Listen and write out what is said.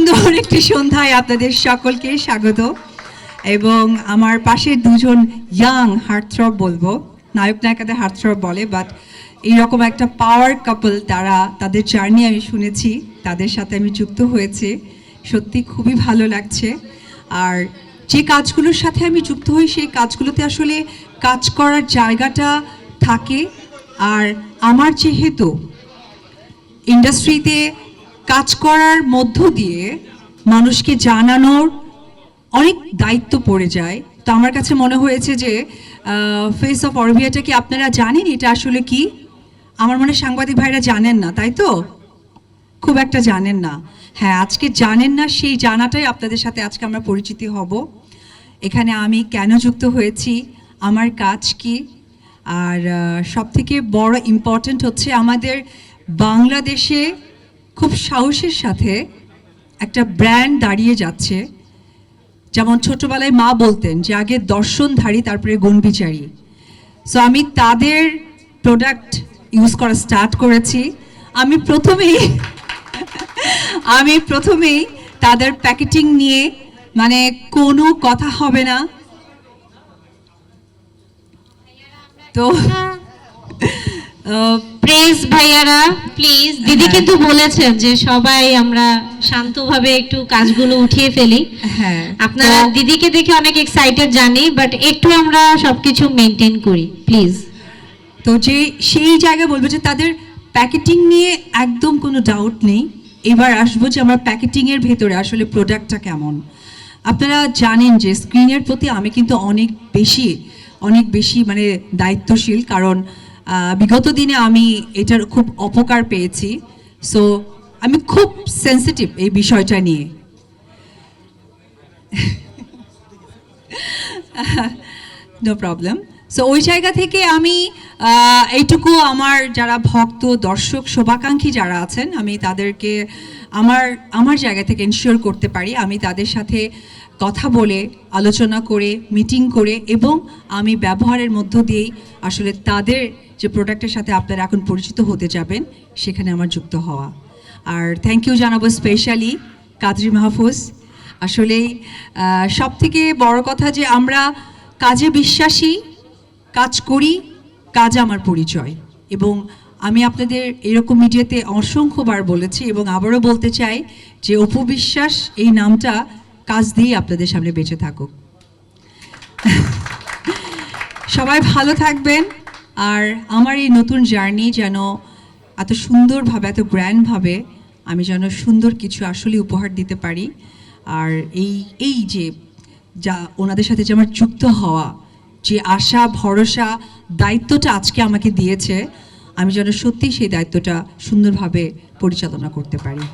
সুন্দর একটি সন্ধ্যায় আপনাদের সকলকে স্বাগত। এবং আমার পাশের দুজন ইয়াং হার্টথ্রব বলবো, নায়ক নায়িকাদের হার্টথ্রব বলে, বাট এইরকম একটা পাওয়ার কাপল, তারা তাদের জার্নি আমি শুনেছি, তাদের সাথে আমি যুক্ত হয়েছি, সত্যি খুবই ভালো লাগছে। আর যে কাজগুলোর সাথে আমি যুক্ত হই সেই কাজগুলোতে আসলে কাজ করার জায়গাটা থাকে। আর আমার যেহেতু ইন্ডাস্ট্রিতে কাজ করার মধ্য দিয়ে মানুষকে জানানোর অনেক দায়িত্ব পড়ে যায়, তো আমার কাছে মনে হয়েছে যে ফেস অফ অরবিয়াটা কি আপনারা জানেন এটা আসলে কি? আমার মনে হয় সাংবাদিক ভাইরা জানেন না, তাই তো? খুব একটা জানেন না। হ্যাঁ, আজকে জানেন না, সেই জানাটাই আপনাদের সাথে আজকে আমরা পরিচিতি হব। এখানে আমি কেন যুক্ত হয়েছি, আমার কাজ কি, আর সবথেকে বড় ইম্পর্ট্যান্ট হচ্ছে আমাদের বাংলাদেশে খুব সাহসের সাথে একটা ব্র্যান্ড দাঁড়িয়ে যাচ্ছে। যেমন ছোটবেলায় মা বলতেন যে আগে দর্শনধারী তারপরে গুণবিচারী। সো আমি তাদের প্রোডাক্ট ইউজ করা স্টার্ট করেছি। আমি প্রথমেই তাদের প্যাকেটিং নিয়ে, মানে কোনো কথা হবে না তো প্রেস ভাইয়ারা প্লিজ, দিদি কিন্তু বলেছেন যে সবাই আমরা শান্তভাবে একটু কাজগুলো উঠিয়ে ফেলি। হ্যাঁ, আপনারা দিদিকে দেখে অনেক এক্সাইটেড জানি, বাট একটু আমরা সবকিছু মেনটেন করি প্লিজ। তো যে সেই জায়গায় বলবো যে তাদের প্যাকেটিং নিয়ে একদম কোনো ডাউট নেই। এবার আসবো যে আমার প্যাকেটিংয়ের ভেতরে আসলে প্রোডাক্টটা কেমন। আপনারা জানেন যে স্ক্রিনের প্রতি আমি কিন্তু অনেক বেশি মানে দায়িত্বশীল, কারণ বিগত দিনে আমি এটার খুব অপকার পেয়েছি। সো আমি খুব সেন্সিটিভ এই বিষয়টা নিয়ে। No problem. সো ওই জায়গা থেকে আমি এইটুকু আমার যারা ভক্ত, দর্শক, শুভাকাঙ্ক্ষী যারা আছেন, আমি তাদেরকে আমার জায়গা থেকে এনশিওর করতে পারি। আমি তাদের সাথে কথা বলে, আলোচনা করে, মিটিং করে, এবং আমি ব্যবহারের মধ্য দিয়েই আসলে তাদের যে প্রোডাক্টের সাথে আপনারা এখন পরিচিত হতে যাবেন সেখানে আমার যুক্ত হওয়া। আর থ্যাংক ইউ জানাবো স্পেশালি কাদরি মাহফুজ। আসলেই সবথেকে বড় কথা যে আমরা কাজে বিশ্বাসী, কাজ করি, কাজ আমার পরিচয়। এবং আমি আপনাদের এরকম মিডিয়াতে অসংখ্যবার বলেছি এবং আবারও বলতে চাই যে অপু বিশ্বাস এই নামটা কাজ দিয়েই আপনাদের সামনে বেঁচে থাকুক। সবাই ভালো থাকবেন। আর আমার এই নতুন জার্নি যেন এত সুন্দরভাবে, এত গ্র্যান্ডভাবে আমি যেন সুন্দর কিছু আসলে উপহার দিতে পারি। আর এই যে যা ওনাদের সাথে যে আমার যুক্ত হওয়া, যে আশা, ভরসা, দায়িত্বটা আজকে আমাকে দিয়েছে, আমি যেন সত্যি সেই দায়িত্বটা সুন্দরভাবে পরিচালনা করতে পারি।